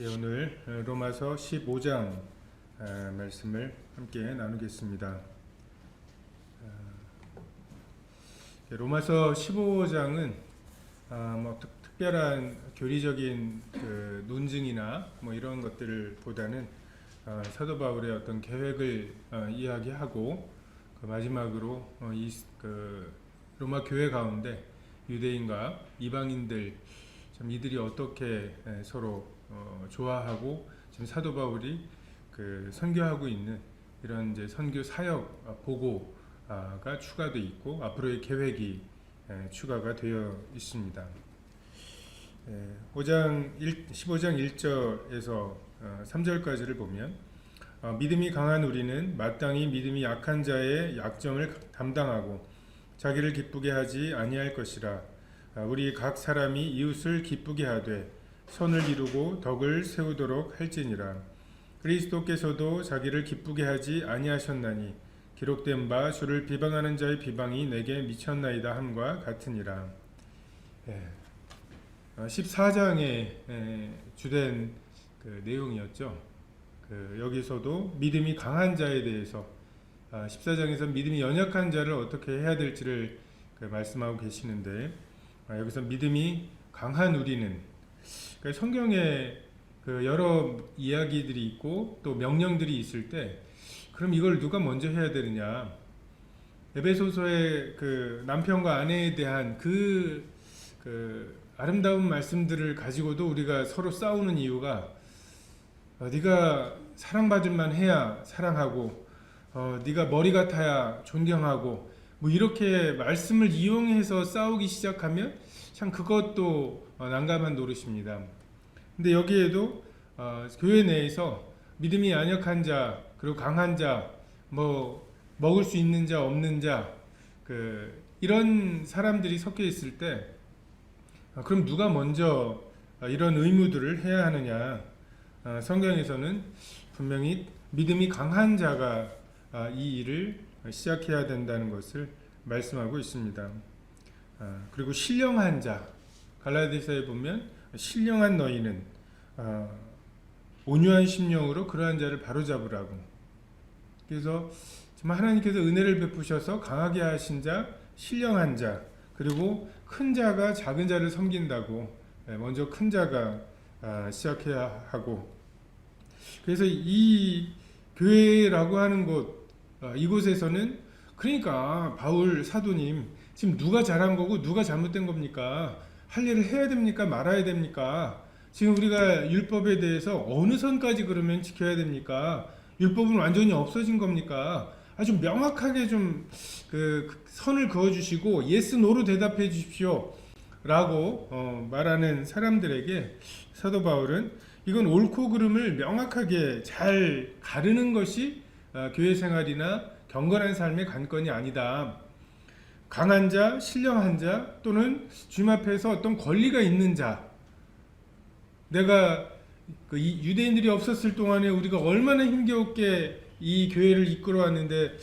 오늘 로마서 15장 말씀을 함께 나누겠습니다. 로마서 15장은 뭐 특별한 교리적인 논증이나 뭐 이런 것들보다는 사도 바울의 어떤 계획을 이야기하고 마지막으로 로마 교회 가운데 유대인과 이방인들 참 이들이 어떻게 서로 좋아하고 지금 사도 바울이 선교하고 있는 이런 이제 선교 사역 보고가 추가되어 있고 앞으로의 계획이 추가가 되어 있습니다. 15장 1절에서 3절까지를 보면 믿음이 강한 우리는 마땅히 믿음이 약한 자의 약점을 담당하고 자기를 기쁘게 하지 아니할 것이라. 우리 각 사람이 이웃을 기쁘게 하되 선을 이루고 덕을 세우도록 할지니라. 그리스도께서도 자기를 기쁘게 하지 아니하셨나니 기록된 바 주를 비방하는 자의 비방이 내게 미쳤나이다 함과 같으니라. 14장의 주된 내용이었죠. 여기서도 믿음이 강한 자에 대해서 14장에서 믿음이 연약한 자를 어떻게 해야 될지를 말씀하고 계시는데, 여기서 믿음이 강한 우리는, 성경에 여러 이야기들이 있고 또 명령들이 있을 때 그럼 이걸 누가 먼저 해야 되느냐, 에베소서의 남편과 아내에 대한 아름다운 말씀들을 가지고도 우리가 서로 싸우는 이유가 네가 사랑받을 만 해야 사랑하고 네가 머리 같아야 존경하고 뭐 이렇게 말씀을 이용해서 싸우기 시작하면 참 그것도 난감한 노릇입니다. 근데 여기에도 교회 내에서 믿음이 연약한 자 그리고 강한 자, 뭐 먹을 수 있는 자 없는 자, 이런 사람들이 섞여 있을 때 그럼 누가 먼저 이런 의무들을 해야 하느냐? 성경에서는 분명히 믿음이 강한 자가 이 일을 시작해야 된다는 것을 말씀하고 있습니다. 그리고 신령한 자, 갈라디아서에 보면 신령한 너희는 온유한 심령으로 그러한 자를 바로잡으라고. 그래서 정말 하나님께서 은혜를 베푸셔서 강하게 하신 자, 신령한 자, 그리고 큰 자가 작은 자를 섬긴다고. 먼저 큰 자가 시작해야 하고, 그래서 이 교회라고 하는 곳, 이곳에서는 그러니까 바울 사도님 지금 누가 잘한 거고 누가 잘못된 겁니까? 할 일을 해야 됩니까? 말아야 됩니까? 지금 우리가 율법에 대해서 어느 선까지 그러면 지켜야 됩니까? 율법은 완전히 없어진 겁니까? 아주 명확하게 좀 선을 그어주시고 예스 노로 대답해 주십시오 라고 말하는 사람들에게 사도 바울은 이건 옳고 그름을 명확하게 잘 가르는 것이 교회 생활이나 경건한 삶의 관건이 아니다. 강한 자, 신령한 자, 또는 주님 앞에서 어떤 권리가 있는 자, 내가 유대인들이 없었을 동안에 우리가 얼마나 힘겹게 이 교회를 이끌어왔는데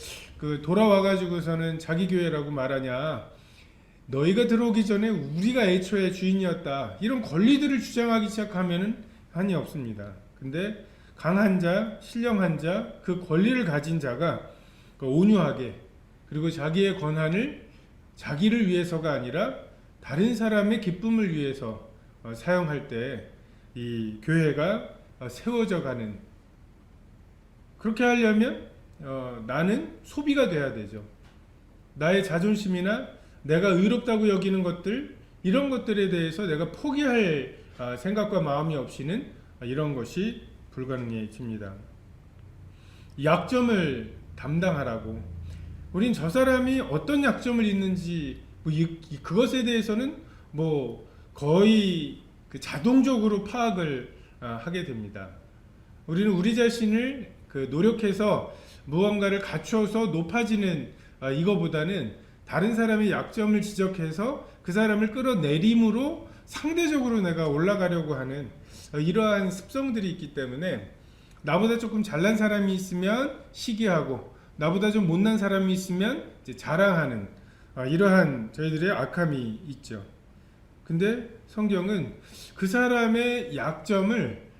돌아와가지고서는 자기 교회라고 말하냐. 너희가 들어오기 전에 우리가 애초에 주인이었다. 이런 권리들을 주장하기 시작하면은 한이 없습니다. 근데 강한 자, 신령한 자, 그 권리를 가진 자가 온유하게, 그리고 자기의 권한을 자기를 위해서가 아니라 다른 사람의 기쁨을 위해서 사용할 때 이 교회가 세워져 가는, 그렇게 하려면 나는 소비가 돼야 되죠. 나의 자존심이나 내가 의롭다고 여기는 것들, 이런 것들에 대해서 내가 포기할 생각과 마음이 없이는 이런 것이 불가능해집니다. 약점을 담당하라고. 우린 저 사람이 어떤 약점을 있는지 그것에 대해서는 거의 자동적으로 파악을 하게 됩니다. 우리는 우리 자신을 노력해서 무언가를 갖춰서 높아지는 이거보다는 다른 사람의 약점을 지적해서 그 사람을 끌어내림으로 상대적으로 내가 올라가려고 하는 이러한 습성들이 있기 때문에, 나보다 조금 잘난 사람이 있으면 시기하고 나보다 좀 못난 사람이 있으면 이제 자랑하는 이러한 저희들의 악함이 있죠. 근데 성경은 그 사람의 약점을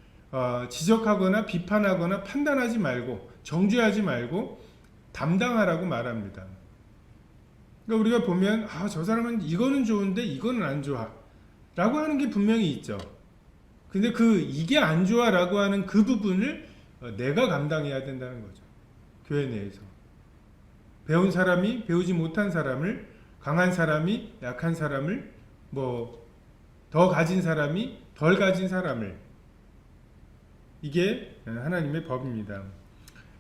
지적하거나 비판하거나 판단하지 말고 정죄하지 말고 담당하라고 말합니다. 그러니까 우리가 보면 저 사람은 이거는 좋은데 이거는 안 좋아 라고 하는 게 분명히 있죠. 근데 이게 안 좋아 라고 하는 그 부분을 내가 감당해야 된다는 거죠. 교회 내에서 배운 사람이 배우지 못한 사람을, 강한 사람이 약한 사람을, 더 가진 사람이 덜 가진 사람을, 이게 하나님의 법입니다.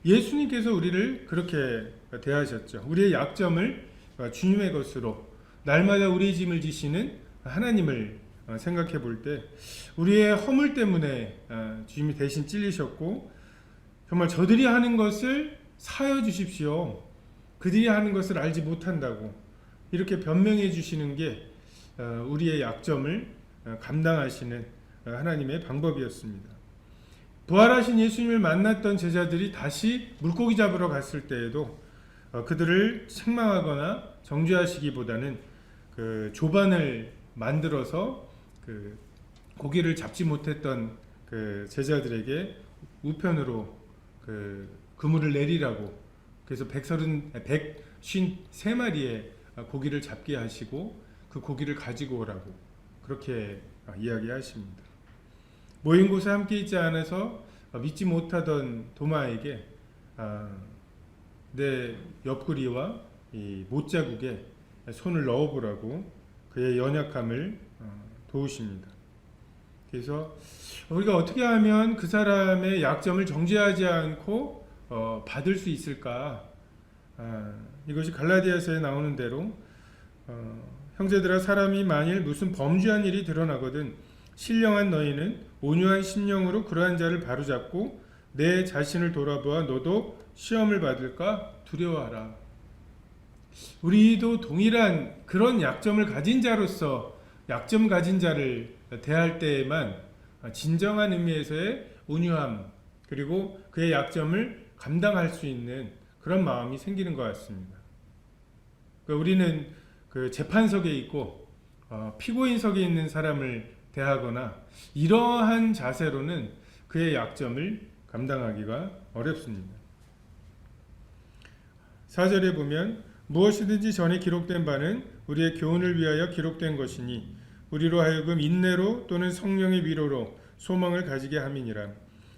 예수님께서 우리를 그렇게 대하셨죠. 우리의 약점을 주님의 것으로, 날마다 우리의 짐을 지시는 하나님을 생각해 볼 때 우리의 허물 때문에 주님이 대신 찔리셨고, 정말 저들이 하는 것을 사여 주십시오, 그들이 하는 것을 알지 못한다고 이렇게 변명해 주시는 게 우리의 약점을 감당하시는 하나님의 방법이었습니다. 부활하신 예수님을 만났던 제자들이 다시 물고기 잡으러 갔을 때에도 그들을 책망하거나 정죄하시기보다는 조반을 만들어서 고기를 잡지 못했던 제자들에게 우편으로 그물을 내리라고, 그래서 153마리의 고기를 잡게 하시고 그 고기를 가지고 오라고 그렇게 이야기하십니다. 모인 곳에 함께 있지 않아서 믿지 못하던 도마에게 내 옆구리와 이 못자국에 손을 넣어보라고 그의 연약함을 도우십니다. 그래서 우리가 어떻게 하면 그 사람의 약점을 정죄하지 않고 받을 수 있을까? 이것이 갈라디아서에 나오는 대로 형제들아, 사람이 만일 무슨 범죄한 일이 드러나거든 신령한 너희는 온유한 심령으로 그러한 자를 바로잡고 내 자신을 돌아보아 너도 시험을 받을까 두려워하라. 우리도 동일한 그런 약점을 가진 자로서 약점 가진 자를 대할 때에만 진정한 의미에서의 온유함, 그리고 그의 약점을 감당할 수 있는 그런 마음이 생기는 것 같습니다. 그러니까 우리는 재판석에 있고 피고인석에 있는 사람을 대하거나 이러한 자세로는 그의 약점을 감당하기가 어렵습니다. 4절에 보면 무엇이든지 전에 기록된 바는 우리의 교훈을 위하여 기록된 것이니 우리로 하여금 인내로 또는 성령의 위로로 소망을 가지게 함이니라.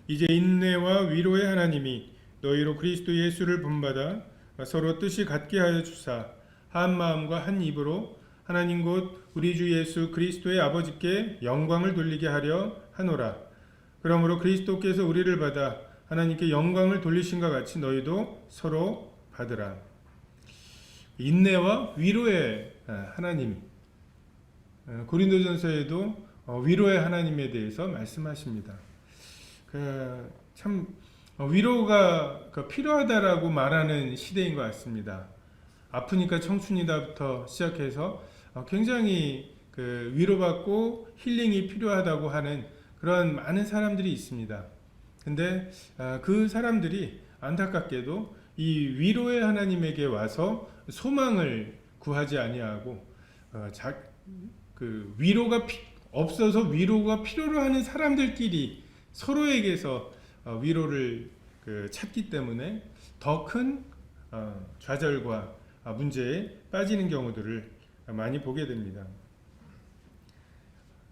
이제 인내와 위로의 하나님이 너희로 그리스도 예수를 본받아 서로 뜻이 같게 하여 주사 한 마음과 한 입으로 하나님 곧 우리 주 예수 그리스도의 아버지께 영광을 돌리게 하려 하노라. 그러므로 그리스도께서 우리를 받아 하나님께 영광을 돌리신과 같이 너희도 서로 받으라. 인내와 위로의 하나님, 고린도전서에도 위로의 하나님에 대해서 말씀하십니다. 참 위로가 필요하다라고 말하는 시대인 것 같습니다. 아프니까 청춘이다부터 시작해서 굉장히 위로받고 힐링이 필요하다고 하는 그런 많은 사람들이 있습니다. 근데 그 사람들이 안타깝게도 이 위로의 하나님에게 와서 소망을 구하지 아니하고 위로가 없어서 위로가 필요로 하는 사람들끼리 서로에게서 위로를 찾기 때문에 더 큰 좌절과 문제에 빠지는 경우들을 많이 보게 됩니다.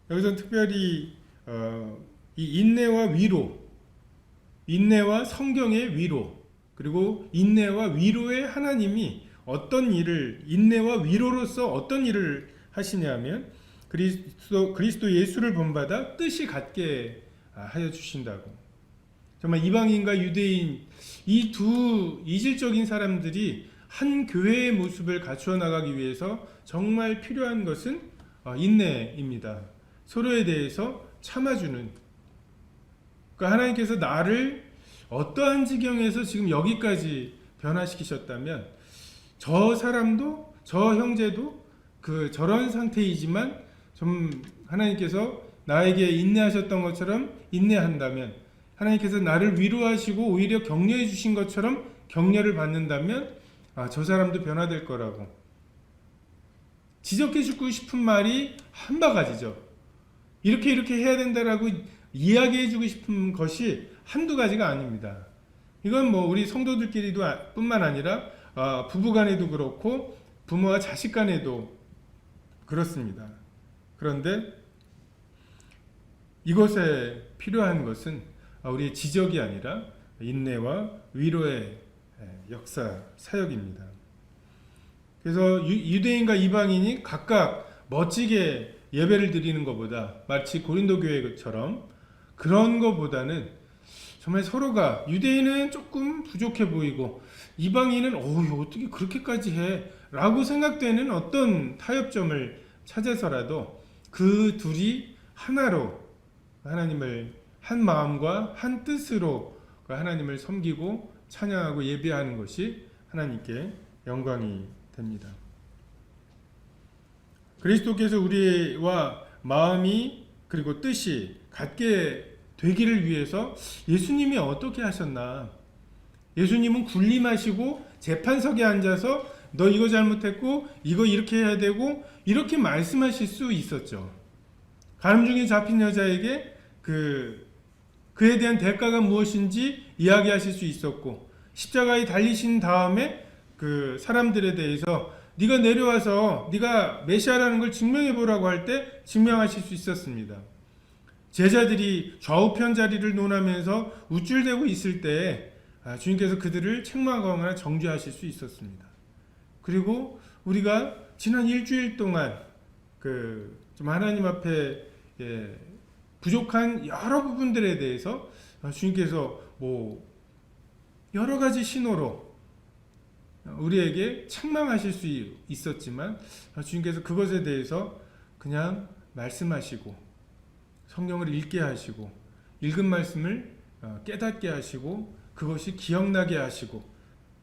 여기서 특별히 이 인내와 위로, 인내와 성경의 위로, 그리고 인내와 위로의 하나님이 어떤 일을, 인내와 위로로서 어떤 일을 하시냐면 그리스도 예수를 본받아 뜻이 같게 하여 주신다고. 정말 이방인과 유대인 이 두 이질적인 사람들이 한 교회의 모습을 갖추어 나가기 위해서 정말 필요한 것은 인내입니다. 서로에 대해서 참아주는. 그러니까 하나님께서 나를 어떠한 지경에서 지금 여기까지 변화시키셨다면 저 사람도, 저 형제도 저런 상태이지만 좀 하나님께서 나에게 인내하셨던 것처럼 인내한다면, 하나님께서 나를 위로하시고 오히려 격려해 주신 것처럼 격려를 받는다면 저 사람도 변화될 거라고. 지적해 주고 싶은 말이 한 바가지죠. 이렇게 해야 된다라고 이야기해주고 싶은 것이 한두 가지가 아닙니다. 이건 뭐 우리 성도들끼리도 뿐만 아니라 부부간에도 그렇고 부모와 자식 간에도 그렇습니다. 그런데 이것에 필요한 것은 우리의 지적이 아니라 인내와 위로의 역사 사역입니다. 그래서 유대인과 이방인이 각각 멋지게 예배를 드리는 것보다 마치 고린도 교회처럼 그런 것보다는 정말 서로가 유대인은 조금 부족해 보이고 이방인은 어떻게 그렇게까지 해? 라고 생각되는 어떤 타협점을 찾아서라도 그 둘이 하나로 하나님을 한 마음과 한 뜻으로 하나님을 섬기고 찬양하고 예배하는 것이 하나님께 영광이 됩니다. 그리스도께서 우리와 마음이 그리고 뜻이 같게 되기를 위해서 예수님이 어떻게 하셨나? 예수님은 군림하시고 재판석에 앉아서 너 이거 잘못했고 이거 이렇게 해야 되고 이렇게 말씀하실 수 있었죠. 가늠중에 잡힌 여자에게 그에 대한 대가가 무엇인지 이야기하실 수 있었고 십자가에 달리신 다음에 그 사람들에 대해서 네가 내려와서 네가 메시아라는 걸 증명해 보라고 할 때 증명하실 수 있었습니다. 제자들이 좌우편 자리를 논하면서 우쭐대고 있을 때 주님께서 그들을 책망하거나 정죄하실 수 있었습니다. 그리고 우리가 지난 일주일 동안 좀 하나님 앞에 부족한 여러 부분들에 대해서 주님께서 여러 가지 신호로 우리에게 책망하실 수 있었지만 주님께서 그것에 대해서 그냥 말씀하시고 성경을 읽게 하시고 읽은 말씀을 깨닫게 하시고 그것이 기억나게 하시고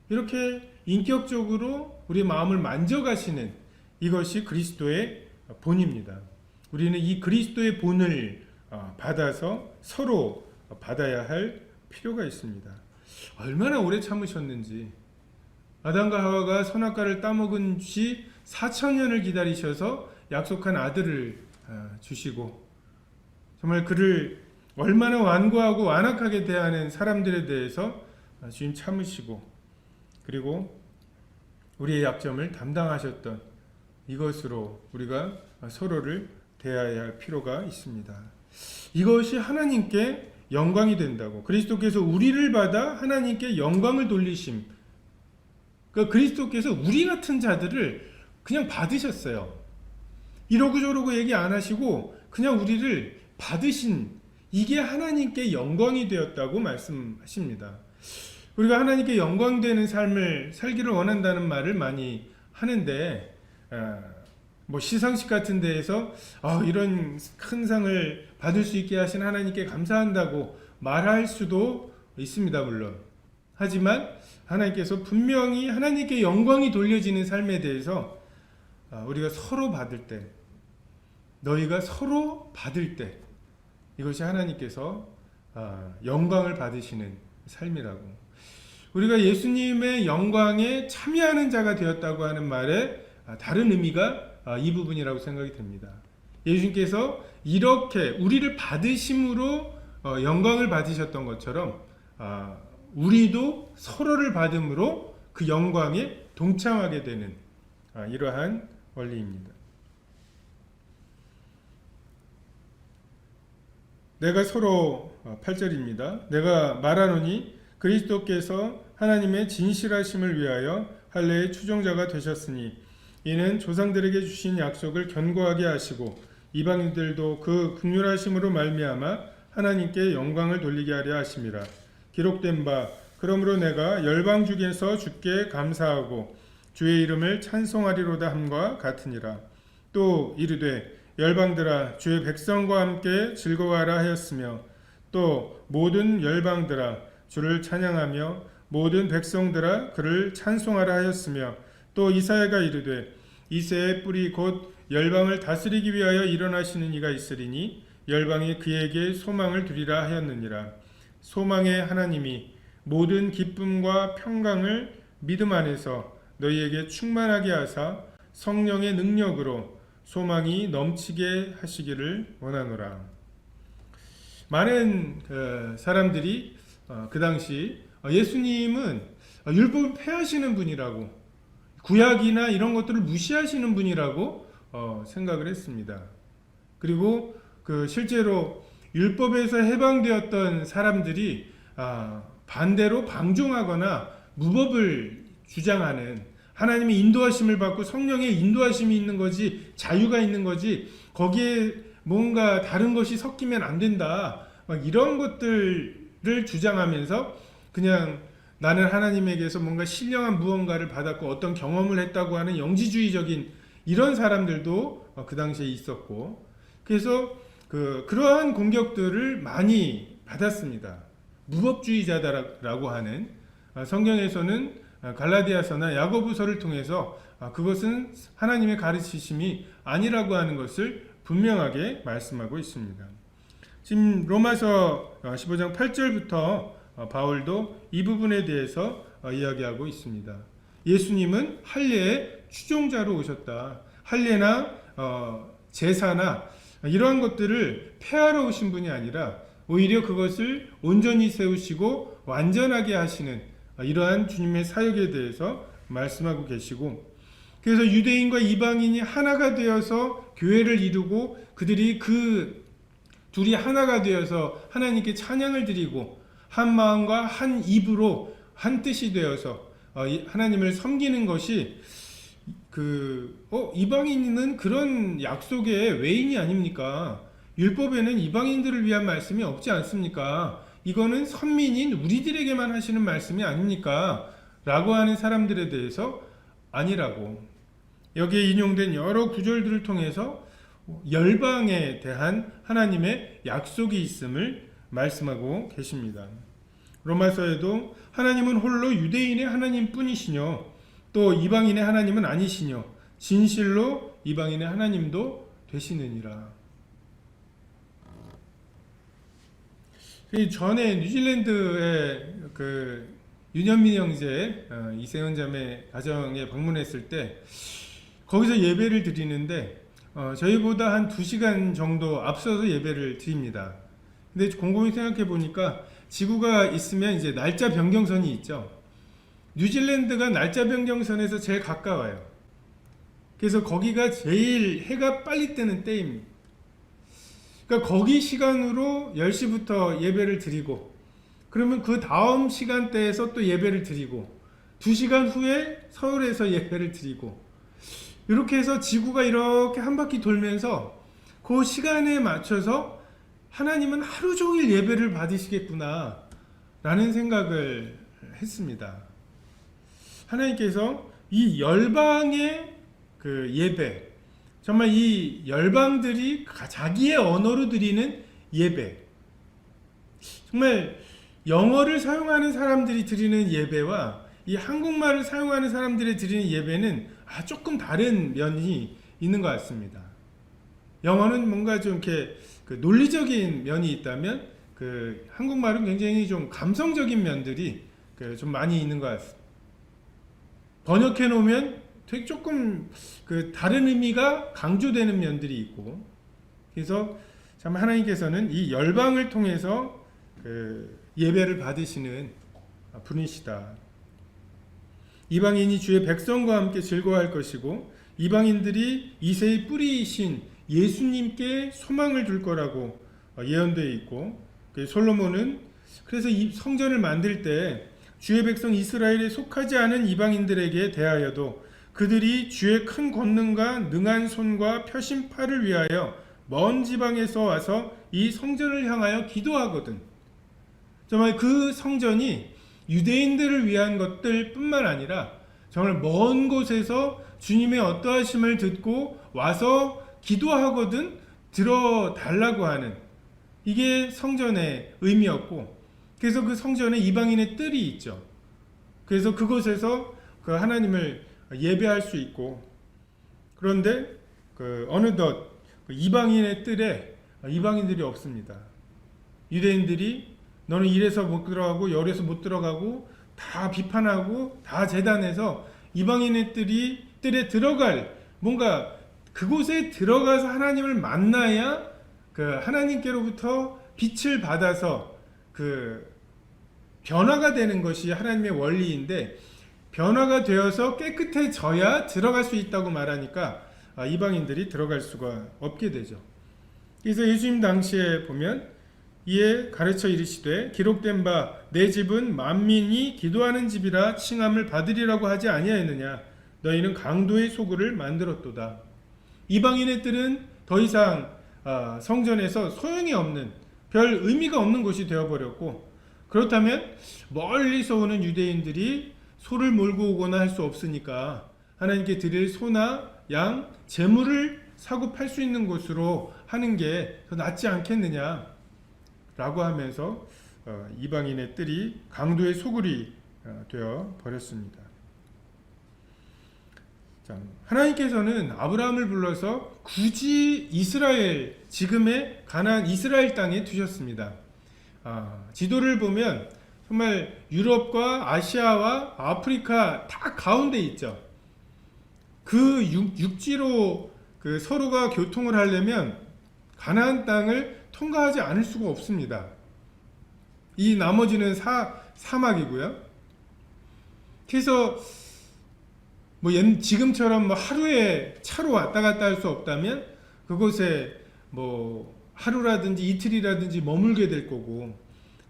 이렇게 인격적으로 우리의 마음을 만져가시는 이것이 그리스도의 본입니다. 우리는 이 그리스도의 본을 받아서 서로 받아야 할 필요가 있습니다. 얼마나 오래 참으셨는지 아담과 하와가 선악과를 따먹은 지 4,000년을 기다리셔서 약속한 아들을 주시고 정말 그를 얼마나 완고하고 완악하게 대하는 사람들에 대해서 주님 참으시고 그리고 우리의 약점을 담당하셨던 이것으로 우리가 서로를 대해야 할 필요가 있습니다. 이것이 하나님께 영광이 된다고 그리스도께서 우리를 받아 하나님께 영광을 돌리심 그러니까 그리스도께서 우리 같은 자들을 그냥 받으셨어요. 이러고 저러고 얘기 안 하시고 그냥 우리를 받으신 이게 하나님께 영광이 되었다고 말씀하십니다. 우리가 하나님께 영광되는 삶을 살기를 원한다는 말을 많이 하는데 시상식 같은 데에서 이런 큰 상을 받을 수 있게 하신 하나님께 감사한다고 말할 수도 있습니다. 물론 하지만 하나님께서 분명히 하나님께 영광이 돌려지는 삶에 대해서 우리가 서로 받을 때 너희가 서로 받을 때 이것이 하나님께서 영광을 받으시는 삶이라고 우리가 예수님의 영광에 참여하는 자가 되었다고 하는 말에 다른 의미가 이 부분이라고 생각이 됩니다. 예수님께서 이렇게 우리를 받으심으로 영광을 받으셨던 것처럼 우리도 서로를 받음으로 그 영광에 동참하게 되는 이러한 원리입니다. 내가 서로 8절입니다. 내가 말하노니 그리스도께서 하나님의 진실하심을 위하여 할례의 추종자가 되셨으니 이는 조상들에게 주신 약속을 견고하게 하시고 이방인들도 그 긍휼하심으로 말미암아 하나님께 영광을 돌리게 하려 하심이라. 기록된 바 그러므로 내가 열방 중에서 주께 감사하고 주의 이름을 찬송하리로다 함과 같으니라. 또 이르되 열방들아 주의 백성과 함께 즐거워하라 하였으며 또 모든 열방들아 주를 찬양하며 모든 백성들아 그를 찬송하라 하였으며 또 이사야가 이르되 이새의 뿌리 곧 열방을 다스리기 위하여 일어나시는 이가 있으리니 열방이 그에게 소망을 두리라 하였느니라. 소망의 하나님이 모든 기쁨과 평강을 믿음 안에서 너희에게 충만하게 하사 성령의 능력으로 소망이 넘치게 하시기를 원하노라. 많은 사람들이 그 당시 예수님은 율법을 폐하시는 분이라고, 구약이나 이런 것들을 무시하시는 분이라고 생각을 했습니다. 그리고 실제로 율법에서 해방되었던 사람들이 반대로 방종하거나 무법을 주장하는, 하나님의 인도하심을 받고 성령의 인도하심이 있는 거지 자유가 있는 거지 거기에 뭔가 다른 것이 섞이면 안 된다, 막 이런 것들을 주장하면서 그냥 나는 하나님에게서 뭔가 신령한 무언가를 받았고 어떤 경험을 했다고 하는 영지주의적인 이런 사람들도 그 당시에 있었고, 그래서 그러한 공격들을 많이 받았습니다. 무법주의자다라고 하는, 성경에서는 갈라디아서나 야고보서를 통해서 그것은 하나님의 가르치심이 아니라고 하는 것을 분명하게 말씀하고 있습니다. 지금 로마서 15장 8절부터 바울도 이 부분에 대해서 이야기하고 있습니다. 예수님은 할례의 추종자로 오셨다. 할례나 제사나 이러한 것들을 폐하러 오신 분이 아니라 오히려 그것을 온전히 세우시고 완전하게 하시는 이러한 주님의 사역에 대해서 말씀하고 계시고, 그래서 유대인과 이방인이 하나가 되어서 교회를 이루고 그들이 둘이 하나가 되어서 하나님께 찬양을 드리고 한 마음과 한 입으로 한 뜻이 되어서 하나님을 섬기는 것이 이방인은 그런 약속의 외인이 아닙니까? 율법에는 이방인들을 위한 말씀이 없지 않습니까? 이거는 선민인 우리들에게만 하시는 말씀이 아닙니까? 라고 하는 사람들에 대해서 아니라고, 여기에 인용된 여러 구절들을 통해서 열방에 대한 하나님의 약속이 있음을 말씀하고 계십니다. 로마서에도 하나님은 홀로 유대인의 하나님뿐이시뇨 또 이방인의 하나님은 아니시뇨 진실로 이방인의 하나님도 되시느니라. 전에 뉴질랜드의 윤현민 형제 이세훈 자매 가정에 방문했을 때 거기서 예배를 드리는데 저희보다 한 2시간 정도 앞서서 예배를 드립니다. 근데 곰곰이 생각해 보니까 지구가 있으면 이제 날짜 변경선이 있죠. 뉴질랜드가 날짜 변경선에서 제일 가까워요. 그래서 거기가 제일 해가 빨리 뜨는 때입니다. 그러니까 거기 시간으로 10시부터 예배를 드리고 그러면 그 다음 시간대에서 또 예배를 드리고 2시간 후에 서울에서 예배를 드리고 이렇게 해서 지구가 이렇게 한 바퀴 돌면서 그 시간에 맞춰서 하나님은 하루 종일 예배를 받으시겠구나 라는 생각을 했습니다. 하나님께서 이 열방의 예배, 정말 이 열방들이 자기의 언어로 드리는 예배, 정말 영어를 사용하는 사람들이 드리는 예배와 이 한국말을 사용하는 사람들이 드리는 예배는 조금 다른 면이 있는 것 같습니다. 영어는 뭔가 좀 이렇게 논리적인 면이 있다면 한국말은 굉장히 좀 감성적인 면들이 좀 많이 있는 것 같습니다. 번역해 놓으면 되게 조금 다른 의미가 강조되는 면들이 있고, 그래서 참 하나님께서는 이 열방을 통해서 예배를 받으시는 분이시다. 이방인이 주의 백성과 함께 즐거워할 것이고 이방인들이 이새의 뿌리이신 예수님께 소망을 둘 거라고 예언되어 있고, 솔로몬은 그래서 이 성전을 만들 때 주의 백성 이스라엘에 속하지 않은 이방인들에게 대하여도 그들이 주의 큰 권능과 능한 손과 펴신 팔을 위하여 먼 지방에서 와서 이 성전을 향하여 기도하거든. 정말 그 성전이 유대인들을 위한 것들 뿐만 아니라 정말 먼 곳에서 주님의 어떠하심을 듣고 와서 기도하거든 들어달라고 하는, 이게 성전의 의미였고, 그래서 그 성전에 이방인의 뜰이 있죠. 그래서 그곳에서 하나님을 예배할 수 있고, 그런데 어느덧 이방인의 뜰에 이방인들이 없습니다. 유대인들이 너는 이래서 못 들어가고 열에서 못 들어가고 다 비판하고 다 재단해서 이방인의 뜰에 들어갈, 뭔가 그곳에 들어가서 하나님을 만나야 하나님께로부터 빛을 받아서 변화가 되는 것이 하나님의 원리인데, 변화가 되어서 깨끗해져야 들어갈 수 있다고 말하니까 이방인들이 들어갈 수가 없게 되죠. 그래서 예수님 당시에 보면 이에 가르쳐 이르시되 기록된 바 내 집은 만민이 기도하는 집이라 칭함을 받으리라고 하지 아니하였느냐. 너희는 강도의 소굴을 만들었도다. 이방인의 뜰은 더 이상 성전에서 소용이 없는, 별 의미가 없는 곳이 되어버렸고, 그렇다면 멀리서 오는 유대인들이 소를 몰고 오거나 할 수 없으니까 하나님께 드릴 소나 양, 재물을 사고 팔 수 있는 곳으로 하는 게 더 낫지 않겠느냐 라고 하면서 이방인의 뜰이 강도의 소굴이 되어 버렸습니다. 하나님께서는 아브라함을 불러서 굳이 이스라엘, 지금의 가나안 이스라엘 땅에 두셨습니다. 지도를 보면 정말 유럽과 아시아와 아프리카 다 가운데 있죠. 그 육지로 서로가 교통을 하려면 가나안 땅을 통과하지 않을 수가 없습니다. 이 나머지는 사막이고요. 그래서 지금처럼 하루에 차로 왔다 갔다 할 수 없다면 그곳에 하루라든지 이틀이라든지 머물게 될 거고,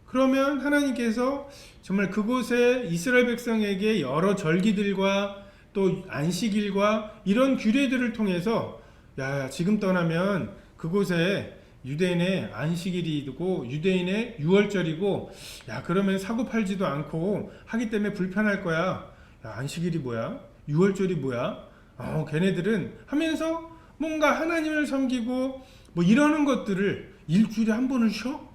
그러면 하나님께서 정말 그곳에 이스라엘 백성에게 여러 절기들과 또 안식일과 이런 규례들을 통해서 지금 떠나면 그곳에 유대인의 안식일이고 유대인의 유월절이고, 그러면 사고 팔지도 않고 하기 때문에 불편할 거야. 안식일이 뭐야? 유월절이 뭐야? 걔네들은 하면서 뭔가 하나님을 섬기고 이러는 것들을 일주일에 한 번을 쉬어?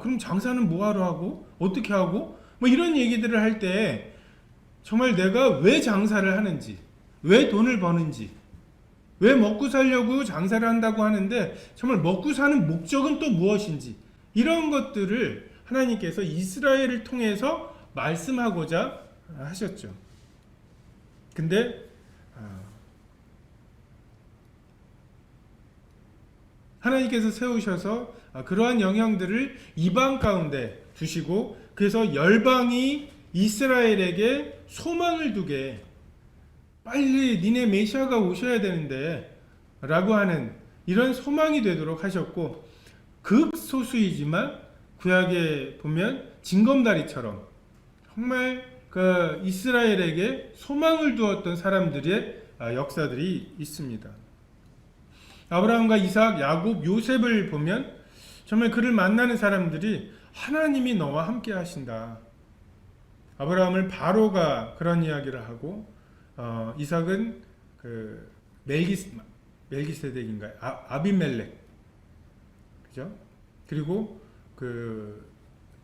그럼 장사는 뭐하러 하고? 어떻게 하고? 이런 얘기들을 할 때 정말 내가 왜 장사를 하는지, 왜 돈을 버는지, 왜 먹고 살려고 장사를 한다고 하는데 정말 먹고 사는 목적은 또 무엇인지, 이런 것들을 하나님께서 이스라엘을 통해서 말씀하고자 하셨죠. 근데 하나님께서 세우셔서 그러한 영향들을 이방 가운데 두시고, 그래서 열방이 이스라엘에게 소망을 두게, 빨리 니네 메시아가 오셔야 되는데 라고 하는 이런 소망이 되도록 하셨고, 극소수이지만 구약에 보면 징검다리처럼 정말 이스라엘에게 소망을 두었던 사람들의 역사들이 있습니다. 아브라함과 이삭, 야곱, 요셉을 보면 정말 그를 만나는 사람들이 하나님이 너와 함께 하신다. 아브라함을 바로가 그런 이야기를 하고, 이삭은 멜기세덱인가요? 아비멜렉, 그죠? 그리고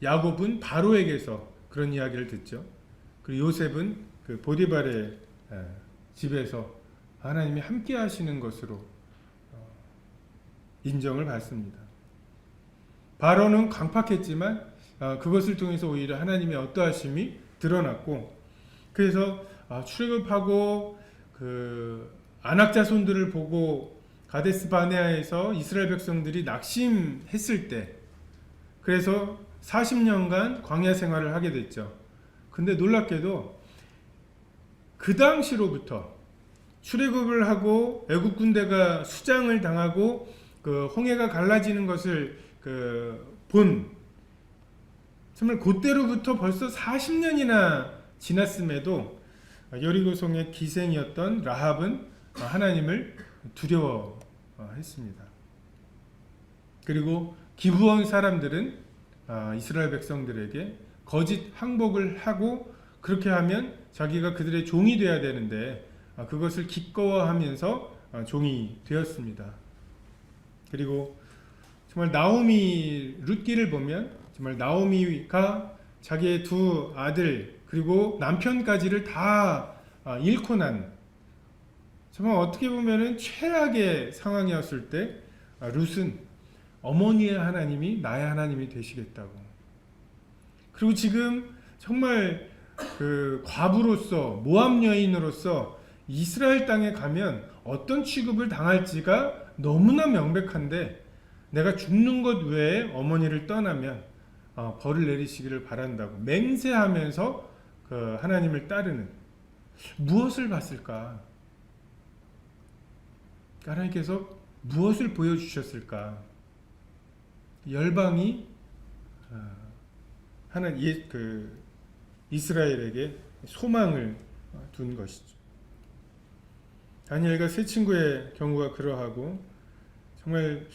야곱은 바로에게서 그런 이야기를 듣죠. 그리고 요셉은 보디발의 집에서 하나님이 함께 하시는 것으로 인정을 받습니다. 바로는 강팍했지만 그것을 통해서 오히려 하나님의 어떠하심이 드러났고, 그래서 출애굽하고 안악자손들을 보고 가데스 바네아에서 이스라엘 백성들이 낙심했을 때, 그래서 40년간 광야 생활을 하게 됐죠. 근데 놀랍게도 그 당시로부터 출애굽을 하고 애국 군대가 수장을 당하고 홍해가 갈라지는 것을 본, 정말 그때로부터 벌써 40년이나 지났음에도 여리고성의 기생이었던 라합은 하나님을 두려워했습니다. 그리고 기브온 사람들은 이스라엘 백성들에게 거짓 항복을 하고, 그렇게 하면 자기가 그들의 종이 되어야 되는데 그것을 기꺼워하면서 종이 되었습니다. 그리고 정말 나오미 룻기를 보면 정말 나오미가 자기의 두 아들 그리고 남편까지를 다 잃고 난, 정말 어떻게 보면은 최악의 상황이었을 때 룻은 어머니의 하나님이 나의 하나님이 되시겠다고, 그리고 지금 정말 과부로서, 모압 여인으로서 이스라엘 땅에 가면 어떤 취급을 당할지가 너무나 명백한데 내가 죽는 것 외에 어머니를 떠나면 벌을 내리시기를 바란다고 맹세하면서 그 하나님을 따르는, 무엇을 봤을까? 하나님께서 무엇을 보여주셨을까? 열방이 이스라엘에게 소망을 둔 것이죠. 다니엘과 세 친구의 경우가 그러하고, 정말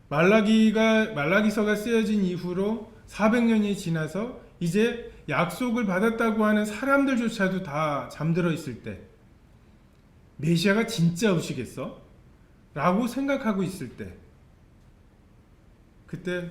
말라기서가 쓰여진 이후로 400년이 지나서 이제 약속을 받았다고 하는 사람들조차도 다 잠들어 있을 때, 메시아가 진짜 오시겠어? 라고 생각하고 있을 때, 그때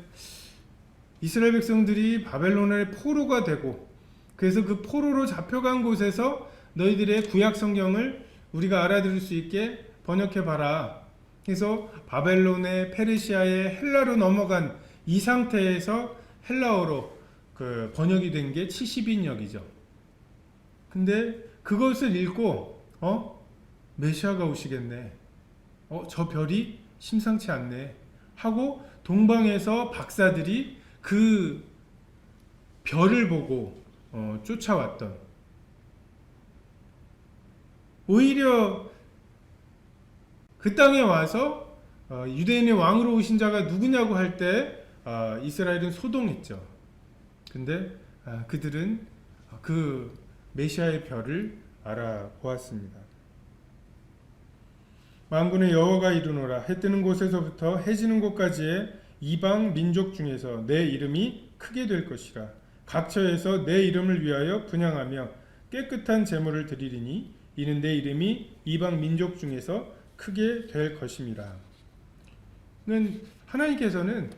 이스라엘 백성들이 바벨론의 포로가 되고, 그래서 그 포로로 잡혀간 곳에서 너희들의 구약 성경을 우리가 알아들을 수 있게 번역해봐라. 그래서 바벨론의, 페르시아의, 헬라로 넘어간 이 상태에서 헬라어로 그 번역이 된 게 70인역이죠. 근데 그것을 읽고 메시아가 오시겠네. 저 별이 심상치 않네. 하고 동방에서 박사들이 그 별을 보고 쫓아왔던, 오히려 그 땅에 와서 유대인의 왕으로 오신 자가 누구냐고 할 때 이스라엘은 소동했죠. 근데 그들은 그 메시아의 별을 알아보았습니다. 만군의 여호와가 이르노라. 해 뜨는 곳에서부터 해 지는 곳까지의 이방 민족 중에서 내 이름이 크게 될 것이라. 각처에서 내 이름을 위하여 분향하며 깨끗한 제물을 드리리니 이는 내 이름이 이방 민족 중에서 크게 될 것임이라. 하나님께서는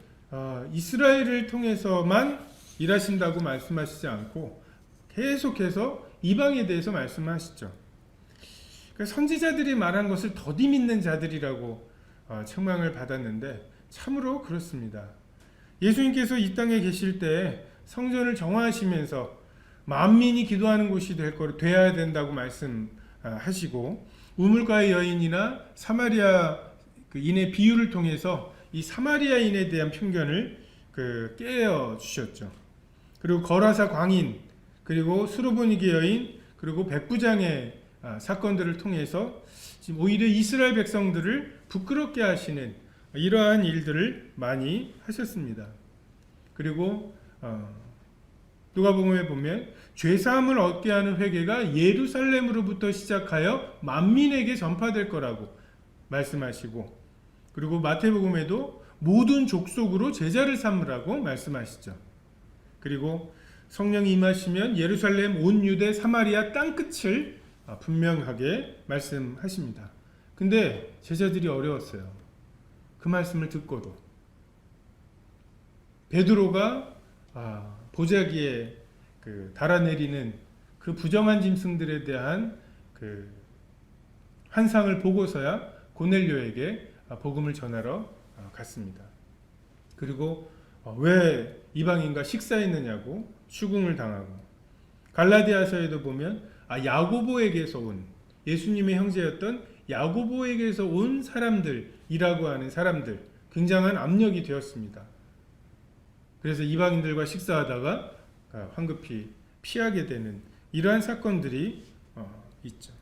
이스라엘을 통해서만 일하신다고 말씀하시지 않고 계속해서 이방에 대해서 말씀하시죠. 선지자들이 말한 것을 더디 믿는 자들이라고 책망을 받았는데 참으로 그렇습니다. 예수님께서 이 땅에 계실 때 성전을 정화하시면서 만민이 기도하는 곳이 돼야 된다고 말씀하시고, 우물가의 여인이나 사마리아 인의 비유를 통해서 이 사마리아인에 대한 편견을 깨어 주셨죠. 그리고 거라사 광인, 그리고 수르보니게 여인, 그리고 백부장의 사건들을 통해서 지금 오히려 이스라엘 백성들을 부끄럽게 하시는 이러한 일들을 많이 하셨습니다. 그리고 누가복음에 보면 죄사함을 얻게 하는 회개가 예루살렘으로부터 시작하여 만민에게 전파될 거라고 말씀하시고, 그리고 마태복음에도 모든 족속으로 제자를 삼으라고 말씀하시죠. 그리고 성령이 임하시면 예루살렘, 온 유대, 사마리아 땅끝을 분명하게 말씀하십니다. 근데 제자들이 어려웠어요. 그 말씀을 듣고도. 베드로가 보자기에 달아내리는 그 부정한 짐승들에 대한 그 환상을 보고서야 고넬료에게 복음을 전하러 갔습니다. 그리고 왜 이방인과 식사했느냐고 추궁을 당하고, 갈라디아서에도 보면 야고보에게서 온, 예수님의 형제였던 야고보에게서 온 사람들이라고 하는 사람들, 굉장한 압력이 되었습니다. 그래서 이방인들과 식사하다가 황급히 피하게 되는 이러한 사건들이 있죠.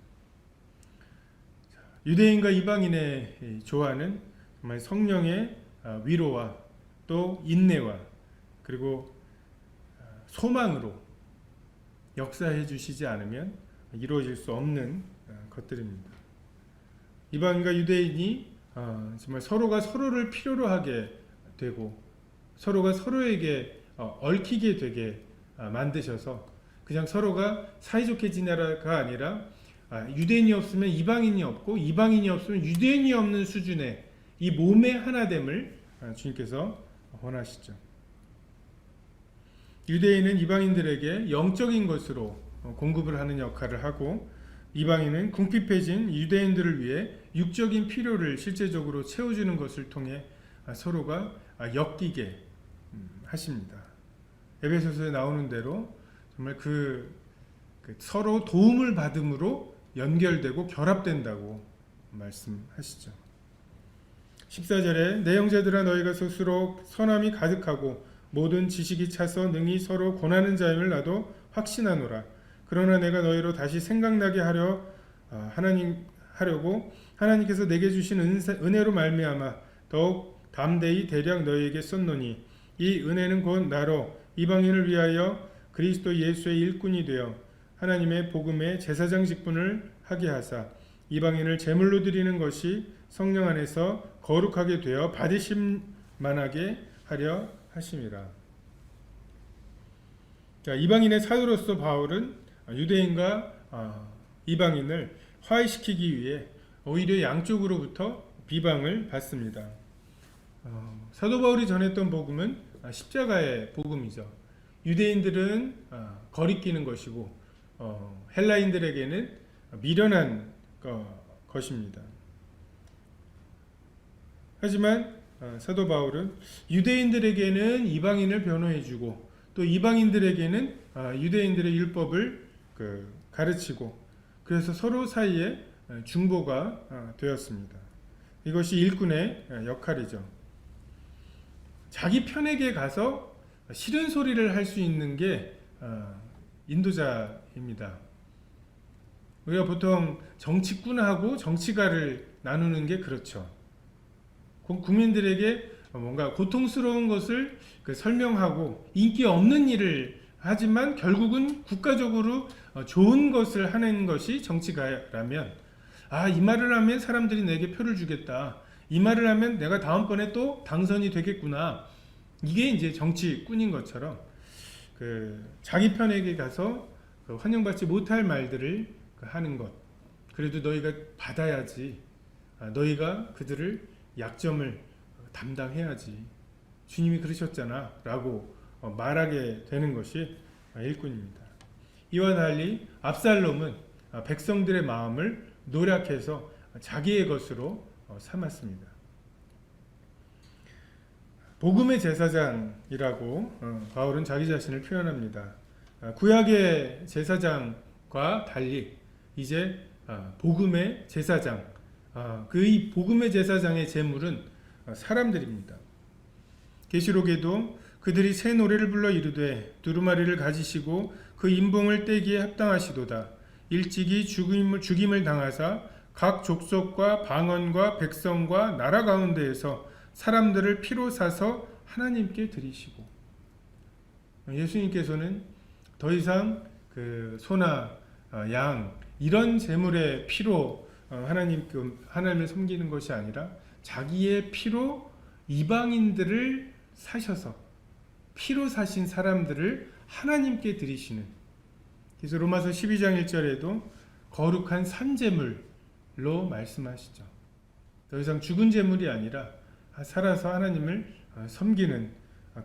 유대인과 이방인의 조화는 정말 성령의 위로와 또 인내와 그리고 소망으로 역사해 주시지 않으면 이루어질 수 없는 것들입니다. 이방인과 유대인이 정말 서로가 서로를 필요로 하게 되고 서로가 서로에게 얽히게 되게 만드셔서 그냥 서로가 사이좋게 지내라가 아니라 유대인이 없으면 이방인이 없고 이방인이 없으면 유대인이 없는 수준의 이 몸의 하나됨을 주님께서 원하시죠. 유대인은 이방인들에게 영적인 것으로 공급을 하는 역할을 하고, 이방인은 궁핍해진 유대인들을 위해 육적인 필요를 실제적으로 채워주는 것을 통해 서로가 엮이게 하십니다. 에베소서에 나오는 대로 정말 서로 도움을 받음으로 연결되고 결합된다고 말씀하시죠. 14절에 내 형제들아 너희가 스스로 선함이 가득하고 모든 지식이 차서 능히 서로 권하는 자임을 나도 확신하노라. 그러나 내가 너희로 다시 생각나게 하려고 하나님께서 내게 주신 은혜로 말미암아 더욱 담대히 대략 너희에게 썼노니 이 은혜는 곧 나로 이방인을 위하여 그리스도 예수의 일꾼이 되어 하나님의 복음의 제사장 직분을 하게 하사 이방인을 제물로 드리는 것이 성령 안에서 거룩하게 되어 받으심 만하게 하려 하심이라. 자, 이방인의 사도로서 바울은 유대인과 이방인을 화해시키기 위해 오히려 양쪽으로부터 비방을 받습니다. 사도 바울이 전했던 복음은 십자가의 복음이죠. 유대인들은 거리끼는 것이고 헬라인들에게는 미련한 것입니다. 하지만 사도 바울은 유대인들에게는 이방인을 변호해주고 또 이방인들에게는 유대인들의 율법을 가르치고 그래서 서로 사이에 중보가 되었습니다. 이것이 일꾼의 역할이죠. 자기 편에게 가서 싫은 소리를 할 수 있는 게 인도자입니다. 우리가 보통 정치꾼하고 정치가를 나누는 게 그렇죠. 국민들에게 뭔가 고통스러운 것을 설명하고 인기 없는 일을 하지만 결국은 국가적으로 좋은 것을 하는 것이 정치가라면 이 말을 하면 사람들이 내게 표를 주겠다. 이 말을 하면 내가 다음번에 또 당선이 되겠구나. 이게 이제 정치꾼인 것처럼 자기 편에게 가서 환영받지 못할 말들을 하는 것. 그래도 너희가 받아야지. 너희가 그들을 약점을 담당해야지. 주님이 그러셨잖아. 라고 말하게 되는 것이 일꾼입니다. 이와 달리 압살롬은 백성들의 마음을 노력해서 자기의 것으로 삼았습니다. 복음의 제사장이라고 바울은 자기 자신을 표현합니다. 구약의 제사장과 달리 이제 복음의 제사장, 이 복음의 제사장의 제물은 사람들입니다. 계시록에도 그들이 새 노래를 불러 이르되 두루마리를 가지시고 그 인봉을 떼기에 합당하시도다. 일찍이 죽임을 당하사 각 족속과 방언과 백성과 나라 가운데에서 사람들을 피로 사서 하나님께 드리시고 예수님께서는 더 이상 소나 양 이런 제물의 피로 하나님을 섬기는 것이 아니라 자기의 피로 이방인들을 사셔서 피로 사신 사람들을 하나님께 드리시는, 그래서 로마서 12장 1절에도 거룩한 산제물로 말씀하시죠. 더 이상 죽은 제물이 아니라 살아서 하나님을 섬기는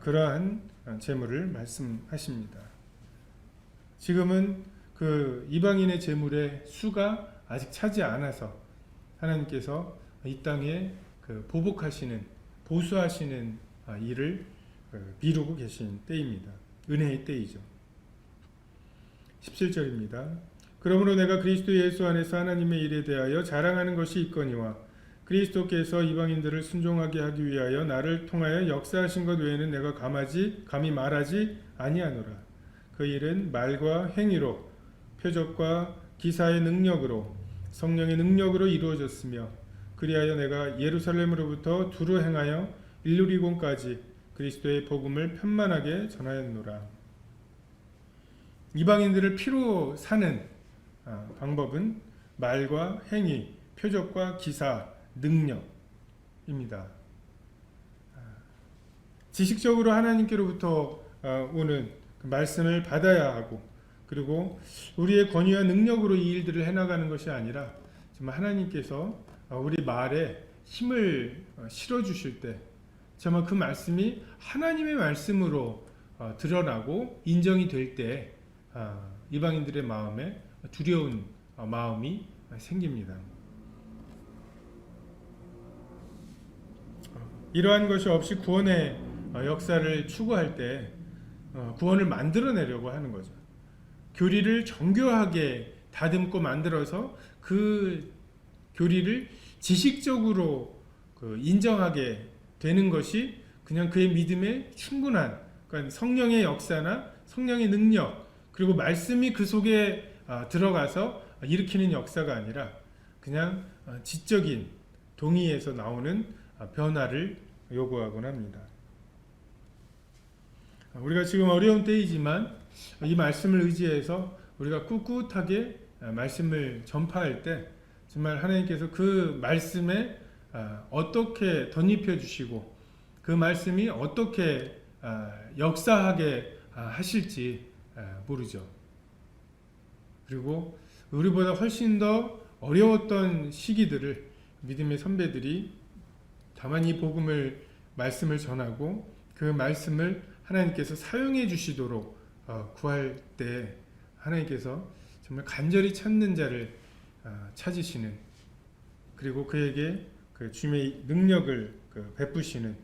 그러한 제물을 말씀하십니다. 지금은 그 이방인의 제물의 수가 아직 차지 않아서 하나님께서 이 땅에 보복하시는, 보수하시는 일을 미루고 계신 때입니다. 은혜의 때이죠. 17절입니다. 그러므로 내가 그리스도 예수 안에서 하나님의 일에 대하여 자랑하는 것이 있거니와 그리스도께서 이방인들을 순종하게 하기 위하여 나를 통하여 역사하신 것 외에는 내가 감히 말하지 아니하노라. 그 일은 말과 행위로, 표적과 기사의 능력으로, 성령의 능력으로 이루어졌으며 그리하여 내가 예루살렘으로부터 두루 행하여 일루리곤까지 그리스도의 복음을 편만하게 전하였노라. 이방인들을 피로 사는 방법은 말과 행위, 표적과 기사, 능력입니다. 지식적으로 하나님께로부터 오는 그 말씀을 받아야 하고, 그리고 우리의 권위와 능력으로 이 일들을 해나가는 것이 아니라 정말 하나님께서 우리 말에 힘을 실어주실 때 정말 그 말씀이 하나님의 말씀으로 드러나고 인정이 될 때 이방인들의 마음에 두려운 마음이 생깁니다. 이러한 것이 없이 구원의 역사를 추구할 때 구원을 만들어내려고 하는 거죠. 교리를 정교하게 다듬고 만들어서 그 교리를 지식적으로 인정하게 되는 것이 그냥 그의 믿음에 충분한, 그러니까 성령의 역사나 성령의 능력, 그리고 말씀이 그 속에 들어가서 일으키는 역사가 아니라 그냥 지적인 동의에서 나오는 변화를 요구하곤 합니다. 우리가 지금 어려운 때이지만 이 말씀을 의지해서 우리가 꿋꿋하게 말씀을 전파할 때 정말 하나님께서 그 말씀에 어떻게 덧입혀 주시고 그 말씀이 어떻게 역사하게 하실지 모르죠. 그리고 우리보다 훨씬 더 어려웠던 시기들을 믿음의 선배들이 다만 이 복음을 말씀을 전하고 그 말씀을 하나님께서 사용해 주시도록 구할 때 하나님께서 정말 간절히 찾는 자를 찾으시는, 그리고 그에게 그 주님의 능력을 베푸시는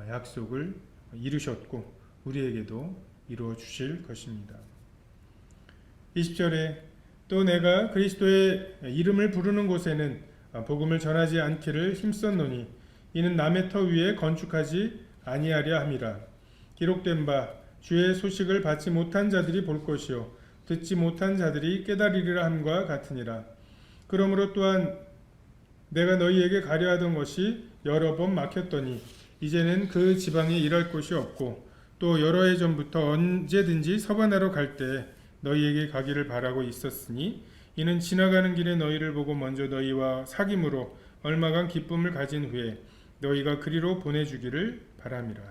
약속을 이루셨고 우리에게도 이루어 주실 것입니다. 20절에 또 내가 그리스도의 이름을 부르는 곳에는 복음을 전하지 않기를 힘썼노니 이는 남의 터 위에 건축하지 아니하려 함이라. 기록된 바 주의 소식을 받지 못한 자들이 볼 것이요 듣지 못한 자들이 깨달으리라 함과 같으니라. 그러므로 또한 내가 너희에게 가려 하던 것이 여러 번 막혔더니 이제는 그 지방에 일할 곳이 없고 또 여러 해 전부터 언제든지 서바나로 갈 때 너희에게 가기를 바라고 있었으니 이는 지나가는 길에 너희를 보고 먼저 너희와 사귐으로 얼마간 기쁨을 가진 후에 너희가 그리로 보내주기를 바람이라.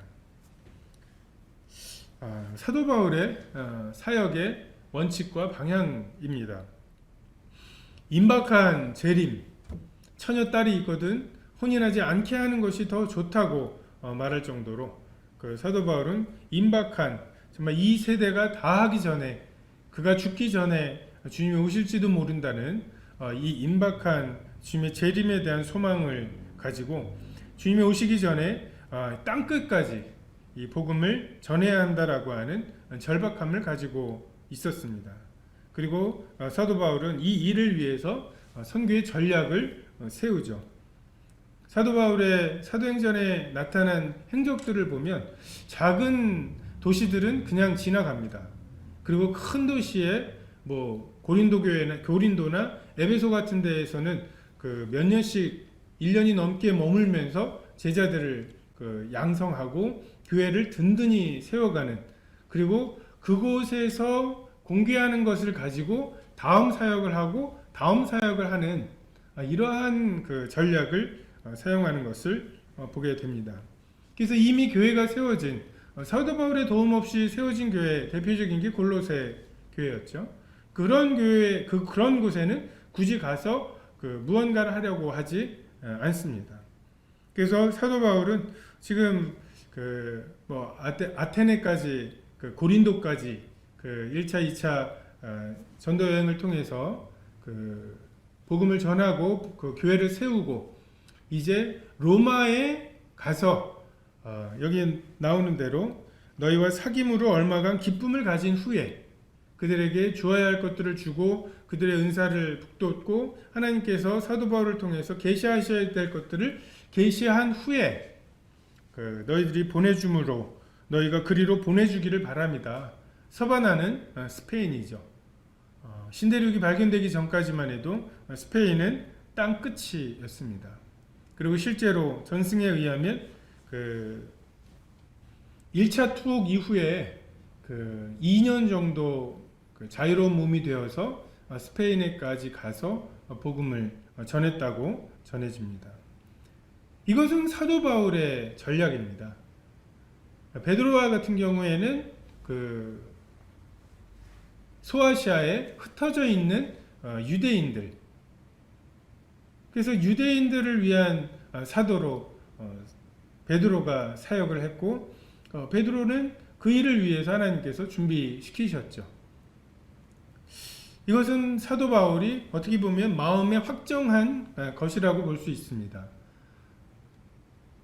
사도 바울의 사역의 원칙과 방향입니다. 임박한 재림, 처녀 딸이 있거든 혼인하지 않게 하는 것이 더 좋다고 말할 정도로 그 사도 바울은 임박한, 정말 이 세대가 다 하기 전에, 그가 죽기 전에 주님이 오실지도 모른다는 이 임박한 주님의 재림에 대한 소망을 가지고 주님이 오시기 전에 땅 끝까지 이 복음을 전해야 한다라고 하는 절박함을 가지고 있었습니다. 그리고 사도 바울은 이 일을 위해서 선교의 전략을 세우죠. 사도 바울의 사도행전에 나타난 행적들을 보면 작은 도시들은 그냥 지나갑니다. 그리고 큰 도시에 고린도나 에베소 같은 데에서는 그 몇 년씩 1년이 넘게 머물면서 제자들을 양성하고 교회를 든든히 세워가는, 그리고 그곳에서 공개하는 것을 가지고 다음 사역을 하고 다음 사역을 하는 이러한 그 전략을 사용하는 것을 보게 됩니다. 그래서 이미 교회가 세워진, 사도 바울의 도움 없이 세워진 교회 대표적인 게 골로새 교회였죠. 그런 교회, 그런 곳에는 굳이 가서 무언가를 하려고 하지 않습니다. 그래서 사도 바울은 지금 아테네까지, 고린도까지 1차, 2차 전도 여행을 통해서 복음을 전하고 교회를 세우고 이제 로마에 가서 여기 나오는 대로 너희와 사귐으로 얼마간 기쁨을 가진 후에 그들에게 주어야 할 것들을 주고 그들의 은사를 북돋고 하나님께서 사도 바울을 통해서 계시하셔야 될 것들을 계시한 후에 너희들이 보내줌으로 너희가 그리로 보내주기를 바랍니다. 서바나는 스페인이죠. 신대륙이 발견되기 전까지만 해도 스페인은 땅 끝이었습니다. 그리고 실제로 전승에 의하면 1차 투옥 이후에 2년 정도 자유로운 몸이 되어서 스페인에까지 가서 복음을 전했다고 전해집니다. 이것은 사도 바울의 전략입니다. 베드로와 같은 경우에는 소아시아에 흩어져 있는 유대인들, 그래서 유대인들을 위한 사도로 베드로가 사역을 했고 베드로는 그 일을 위해서 하나님께서 준비시키셨죠. 이것은 사도 바울이 어떻게 보면 마음에 확정한 것이라고 볼 수 있습니다.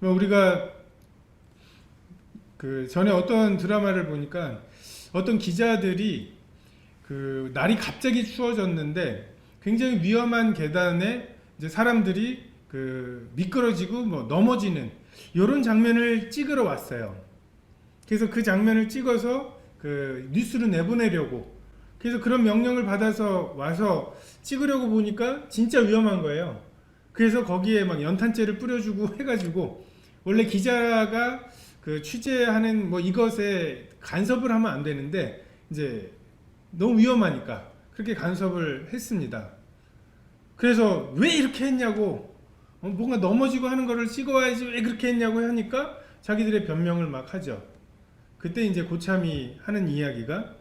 우리가 전에 어떤 드라마를 보니까 어떤 기자들이 날이 갑자기 추워졌는데 굉장히 위험한 계단에 이제 사람들이 미끄러지고 뭐 넘어지는 이런 장면을 찍으러 왔어요. 그래서 그 장면을 찍어서 뉴스로 내보내려고, 그래서 그런 명령을 받아서 와서 찍으려고 보니까 진짜 위험한 거예요. 그래서 거기에 막 연탄재를 뿌려주고 해가지고, 원래 기자가 취재하는 뭐 이것에 간섭을 하면 안 되는데 이제 너무 위험하니까 그렇게 간섭을 했습니다. 그래서 왜 이렇게 했냐고, 뭔가 넘어지고 하는 거를 찍어야지 왜 그렇게 했냐고 하니까 자기들의 변명을 막 하죠. 그때 이제 고참이 하는 이야기가,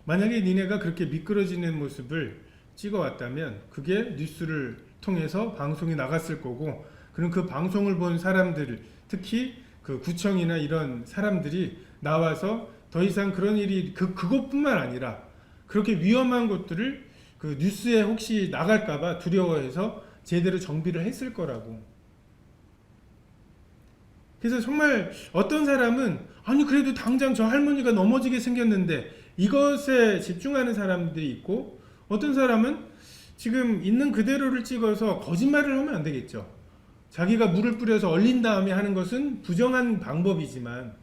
만약에 니네가 그렇게 미끄러지는 모습을 찍어왔다면 그게 뉴스를 통해서 방송이 나갔을 거고, 그럼 그 방송을 본 사람들, 특히 그 구청이나 이런 사람들이 나와서 더 이상 그런 일이 그것뿐만 아니라 그렇게 위험한 것들을 뉴스에 혹시 나갈까봐 두려워해서 제대로 정비를 했을 거라고. 그래서 정말 어떤 사람은 아니 그래도 당장 저 할머니가 넘어지게 생겼는데 이것에 집중하는 사람들이 있고, 어떤 사람은 지금 있는 그대로를 찍어서 거짓말을 하면 안 되겠죠. 자기가 물을 뿌려서 얼린 다음에 하는 것은 부정한 방법이지만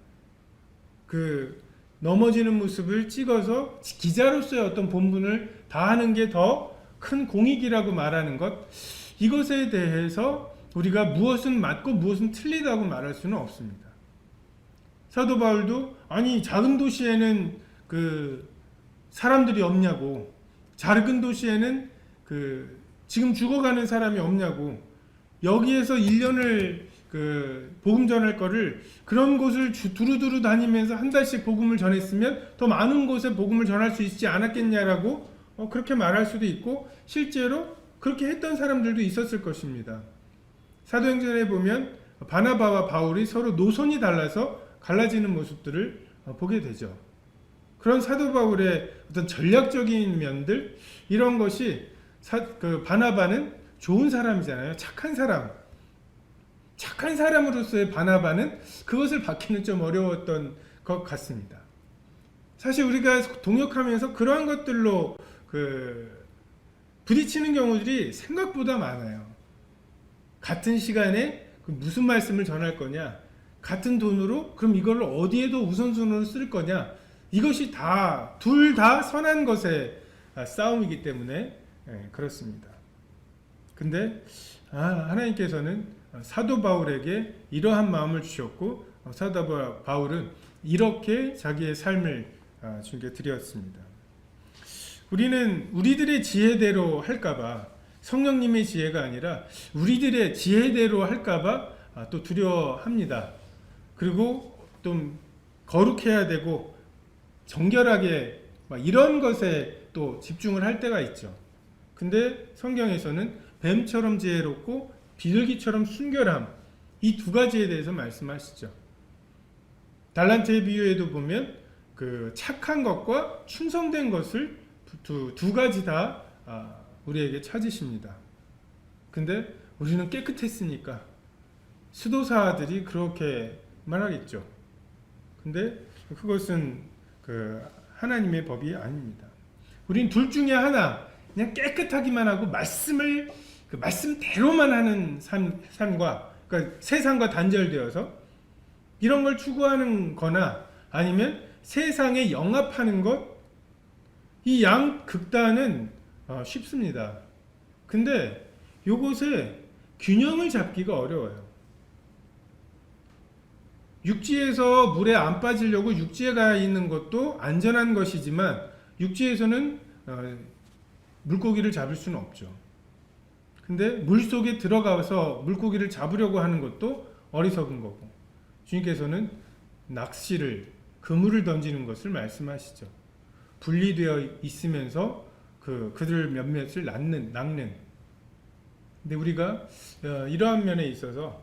넘어지는 모습을 찍어서 기자로서의 어떤 본분을 다하는 게 더 큰 공익이라고 말하는 것, 이것에 대해서 우리가 무엇은 맞고 무엇은 틀리다고 말할 수는 없습니다. 사도 바울도 아니 작은 도시에는 사람들이 없냐고, 작은 도시에는 지금 죽어가는 사람이 없냐고, 여기에서 1년을 복음 전할 거를 그런 곳을 두루두루 다니면서 한 달씩 복음을 전했으면 더 많은 곳에 복음을 전할 수 있지 않았겠냐라고 그렇게 말할 수도 있고, 실제로 그렇게 했던 사람들도 있었을 것입니다. 사도행전에 보면 바나바와 바울이 서로 노선이 달라서 갈라지는 모습들을 보게 되죠. 그런 사도 바울의 어떤 전략적인 면들, 이런 것이 바나바는 좋은 사람이잖아요. 착한 사람. 착한 사람으로서의 바나바는 그것을 받기는 좀 어려웠던 것 같습니다. 사실 우리가 동역하면서 그러한 것들로 부딪히는 경우들이 생각보다 많아요. 같은 시간에 무슨 말씀을 전할 거냐, 같은 돈으로 그럼 이걸 어디에도 우선순위로 쓸 거냐, 이것이 둘 다 선한 것의 싸움이기 때문에 그렇습니다. 근데 하나님께서는 사도 바울에게 이러한 마음을 주셨고, 사도 바울은 이렇게 자기의 삶을 주께 드렸습니다. 우리는 우리들의 지혜대로 할까봐, 성령님의 지혜가 아니라 우리들의 지혜대로 할까봐 또 두려워합니다. 그리고 좀 거룩해야 되고 정결하게 이런 것에 또 집중을 할 때가 있죠. 근데 성경에서는 뱀처럼 지혜롭고 비둘기처럼 순결함, 이 두 가지에 대해서 말씀하시죠. 달란트의 비유에도 보면 착한 것과 충성된 것을 두 가지 다 우리에게 찾으십니다. 근데 우리는 깨끗했으니까 수도사들이 그렇게 말하겠죠. 근데 그것은 하나님의 법이 아닙니다. 우린 둘 중에 하나, 그냥 깨끗하기만 하고 말씀대로만 하는 삶과, 그러니까 세상과 단절되어서 이런 걸 추구하는 거나, 아니면 세상에 영합하는 것, 이 양 극단은 쉽습니다. 근데 요것에 균형을 잡기가 어려워요. 육지에서 물에 안 빠지려고 육지에 가 있는 것도 안전한 것이지만, 육지에서는 물고기를 잡을 수는 없죠. 근데 물속에 들어가서 물고기를 잡으려고 하는 것도 어리석은 거고, 주님께서는 낚시를, 그물을 던지는 것을 말씀하시죠. 분리되어 있으면서 그들 몇몇을 낚는. 근데 우리가 이러한 면에 있어서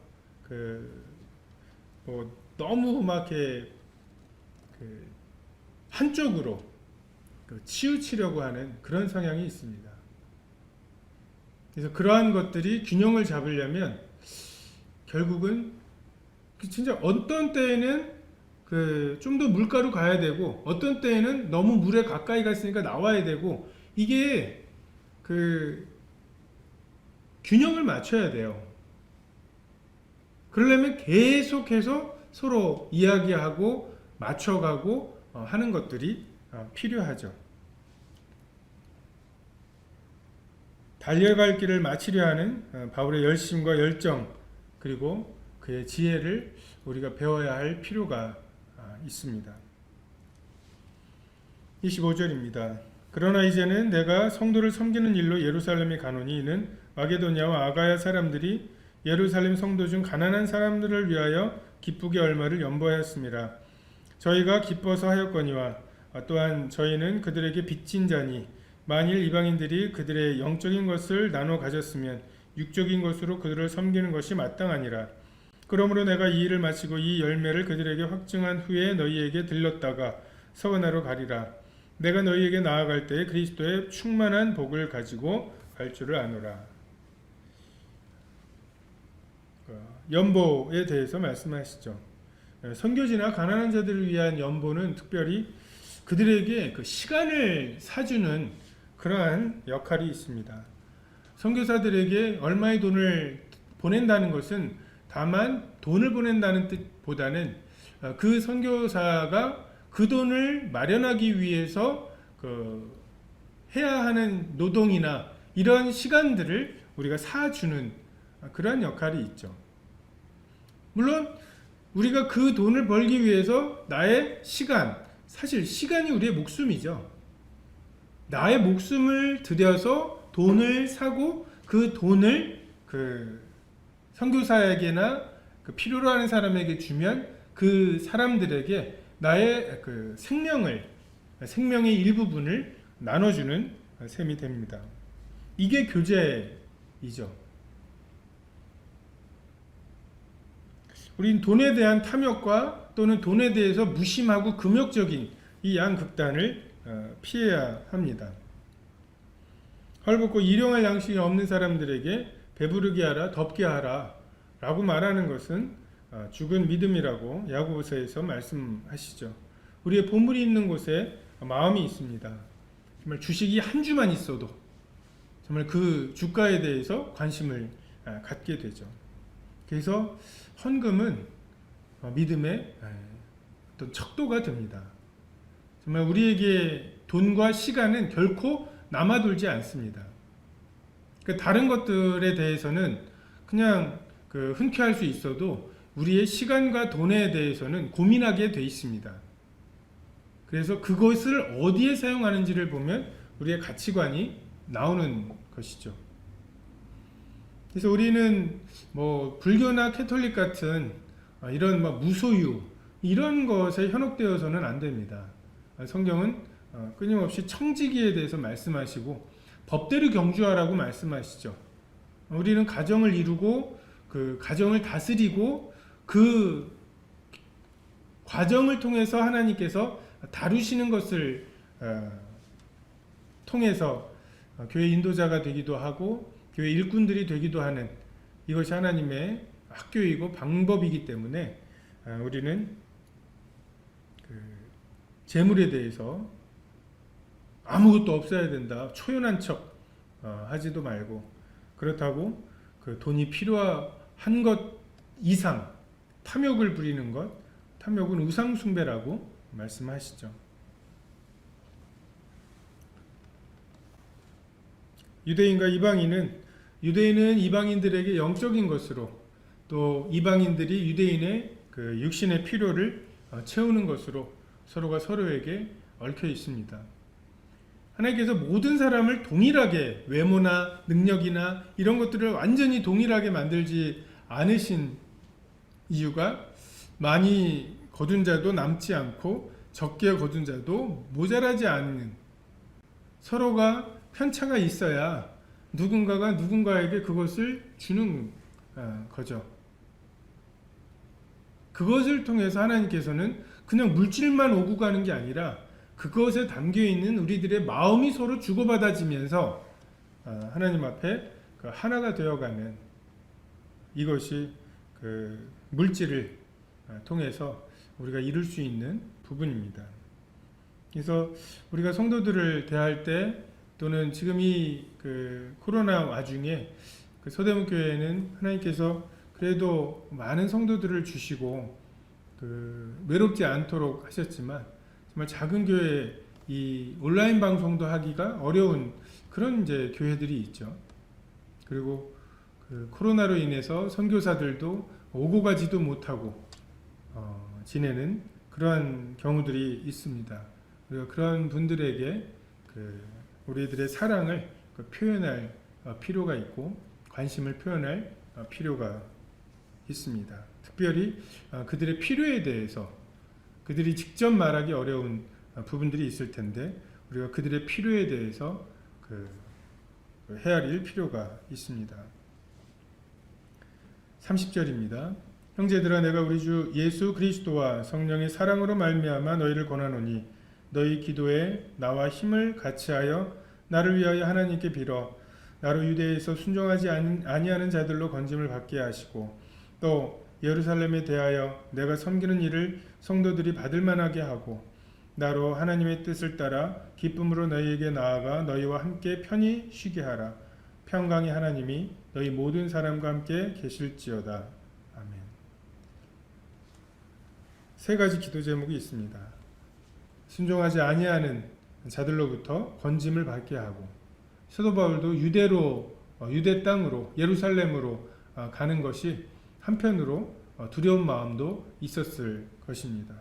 너무 막 이렇게 한쪽으로 치우치려고 하는 그런 성향이 있습니다. 그래서 그러한 것들이 균형을 잡으려면 결국은 진짜 어떤 때에는 좀 더 물가로 가야 되고, 어떤 때에는 너무 물에 가까이 갔으니까 나와야 되고, 이게 균형을 맞춰야 돼요. 그러려면 계속해서 서로 이야기하고 맞춰가고 하는 것들이 필요하죠. 달려갈 길을 마치려 하는 바울의 열심과 열정 그리고 그의 지혜를 우리가 배워야 할 필요가 있습니다. 25절입니다. 그러나 이제는 내가 성도를 섬기는 일로 예루살렘에 가노니 이는 마게도냐와 아가야 사람들이 예루살렘 성도 중 가난한 사람들을 위하여 기쁘게 얼마를 연보하였습니다. 저희가 기뻐서 하였거니와 또한 저희는 그들에게 빚진 자니 만일 이방인들이 그들의 영적인 것을 나눠 가졌으면 육적인 것으로 그들을 섬기는 것이 마땅하니라. 그러므로 내가 이 일을 마치고 이 열매를 그들에게 확증한 후에 너희에게 들렀다가 서원하러 가리라. 내가 너희에게 나아갈 때에 그리스도의 충만한 복을 가지고 갈 줄을 아노라. 연보에 대해서 말씀하시죠. 선교지나 가난한 자들을 위한 연보는 특별히 그들에게 그 시간을 사주는 그러한 역할이 있습니다. 선교사들에게 얼마의 돈을 보낸다는 것은 다만 돈을 보낸다는 뜻보다는 그 선교사가 그 돈을 마련하기 위해서 해야 하는 노동이나 이런 시간들을 우리가 사주는 그런 역할이 있죠. 물론 우리가 그 돈을 벌기 위해서 나의 시간, 사실 시간이 우리의 목숨이죠. 나의 목숨을 들여서 돈을 사고 그 돈을 선교사에게나 필요로 하는 사람에게 주면 그 사람들에게 나의 생명의 일부분을 나눠주는 셈이 됩니다. 이게 교제이죠. 우린 돈에 대한 탐욕과 또는 돈에 대해서 무심하고 금욕적인 이 양극단을 피해야 합니다. 헐벗고 일용할 양식이 없는 사람들에게 배부르게 하라, 덥게 하라 라고 말하는 것은 죽은 믿음이라고 야고보서에서 말씀하시죠. 우리의 보물이 있는 곳에 마음이 있습니다. 정말 주식이 한 주만 있어도 정말 그 주가에 대해서 관심을 갖게 되죠. 그래서 헌금은 믿음의 어떤 척도가 됩니다. 정말 우리에게 돈과 시간은 결코 남아돌지 않습니다. 다른 것들에 대해서는 그냥 흔쾌할 수 있어도 우리의 시간과 돈에 대해서는 고민하게 돼 있습니다. 그래서 그것을 어디에 사용하는지를 보면 우리의 가치관이 나오는 것이죠. 그래서 우리는 불교나 캐톨릭 같은 이런 무소유 이런 것에 현혹되어서는 안 됩니다. 성경은 끊임없이 청지기에 대해서 말씀하시고 법대로 경주하라고 말씀하시죠. 우리는 가정을 이루고 그 가정을 다스리고 그 과정을 통해서 하나님께서 다루시는 것을 통해서 교회 인도자가 되기도 하고 교회 일꾼들이 되기도 하는 이것이 하나님의 학교이고 방법이기 때문에 우리는 재물에 대해서 아무것도 없어야 된다, 초연한 척 하지도 말고, 그렇다고 그 돈이 필요한 것 이상 탐욕을 부리는 것, 탐욕은 우상숭배라고 말씀하시죠. 유대인과 이방인은 이방인들에게 영적인 것으로, 또 이방인들이 유대인의 그 육신의 필요를 채우는 것으로 서로가 서로에게 얽혀 있습니다. 하나님께서 모든 사람을 동일하게 외모나 능력이나 이런 것들을 완전히 동일하게 만들지 않으신 이유가 많이 거둔 자도 남지 않고 적게 거둔 자도 모자라지 않는, 서로가 편차가 있어야 누군가가 누군가에게 그것을 주는 거죠. 그것을 통해서 하나님께서는 그냥 물질만 오고 가는 게 아니라 그것에 담겨있는 우리들의 마음이 서로 주고받아지면서 하나님 앞에 하나가 되어가는, 이것이 그 물질을 통해서 우리가 이룰 수 있는 부분입니다. 그래서 우리가 성도들을 대할 때, 또는 지금 이 코로나 와중에 서대문 교회는 하나님께서 그래도 많은 성도들을 주시고 외롭지 않도록 하셨지만 정말 작은 교회 이 온라인 방송도 하기가 어려운 그런 이제 교회들이 있죠. 그리고 코로나로 인해서 선교사들도 오고 가지도 못하고 지내는 그러한 경우들이 있습니다. 그리고 그런 분들에게 우리들의 사랑을 표현할 필요가 있고 관심을 표현할 필요가 있습니다. 특별히 그들의 필요에 대해서 그들이 직접 말하기 어려운 부분들이 있을 텐데 우리가 그들의 필요에 대해서 헤아릴 필요가 있습니다. 30절입니다. 형제들아 내가 우리 주 예수 그리스도와 성령의 사랑으로 말미암아 너희를 권하노니 너희 기도에 나와 힘을 같이하여 나를 위하여 하나님께 빌어 나로 유대에서 순종하지 아니하는 자들로 건짐을 받게 하시고 또 예루살렘에 대하여 내가 섬기는 일을 성도들이 받을 만하게 하고 나로 하나님의 뜻을 따라 기쁨으로 너희에게 나아가 너희와 함께 편히 쉬게 하라. 평강의 하나님이 너희 모든 사람과 함께 계실지어다. 아멘. 세 가지 기도 제목이 있습니다. 순종하지 아니하는 자들로부터 건짐을 받게 하고 사도 바울도 유대 땅으로 예루살렘으로 가는 것이 한편으로 두려운 마음도 있었을 것입니다.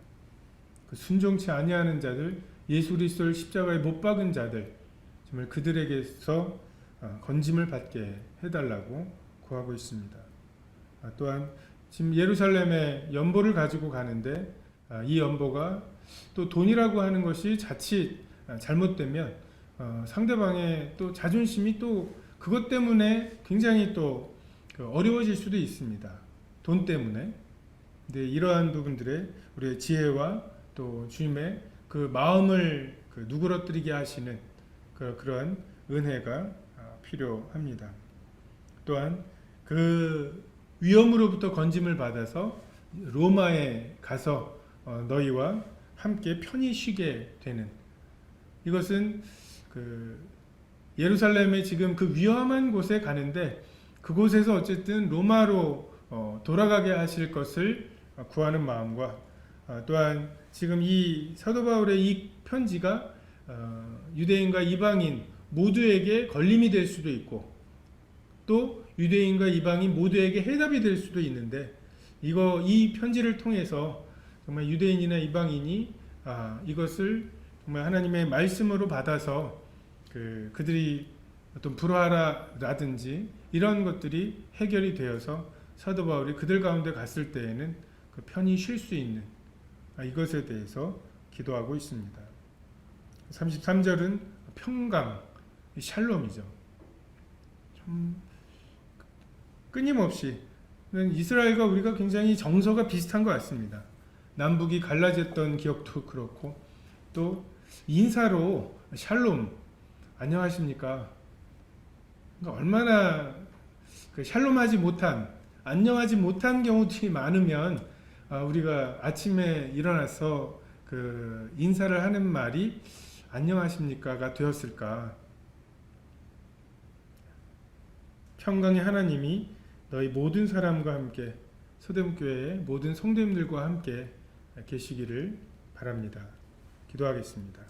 순종치 아니하는 자들, 예수 그리스도를 십자가에 못 박은 자들, 정말 그들에게서 건짐을 받게 해달라고 구하고 있습니다. 또한 지금 예루살렘에 연보를 가지고 가는데 이 연보가 또 돈이라고 하는 것이 자칫 잘못되면 상대방의 또 자존심이 또 그것 때문에 굉장히 또 어려워질 수도 있습니다. 돈 때문에. 근데 이러한 부분들의 우리의 지혜와 또 주님의 마음을 누그러뜨리게 하시는 그런 은혜가 필요합니다. 또한 위험으로부터 건짐을 받아서 로마에 가서 너희와 함께 편히 쉬게 되는 이것은 예루살렘에 지금 위험한 곳에 가는데 그곳에서 어쨌든 로마로 돌아가게 하실 것을 구하는 마음과 또한 지금 이 사도 바울의 이 편지가 유대인과 이방인 모두에게 걸림이 될 수도 있고 또 유대인과 이방인 모두에게 해답이 될 수도 있는데 이 편지를 통해서 정말 유대인이나 이방인이 이것을 정말 하나님의 말씀으로 받아서 그들이 어떤 불화라든지 이런 것들이 해결이 되어서 사도 바울이 그들 가운데 갔을 때에는 편히 쉴 수 있는 이것에 대해서 기도하고 있습니다. 33절은 평강, 샬롬이죠. 좀 끊임없이 이스라엘과 우리가 굉장히 정서가 비슷한 것 같습니다. 남북이 갈라졌던 기억도 그렇고 또 인사로 샬롬 안녕하십니까? 그러니까 얼마나 샬롬하지 못한 안녕하지 못한 경우들이 많으면 우리가 아침에 일어나서 인사를 하는 말이 안녕하십니까가 되었을까? 평강의 하나님이 너희 모든 사람과 함께 서대문교회의 모든 성도님들과 함께 계시기를 바랍니다. 기도하겠습니다.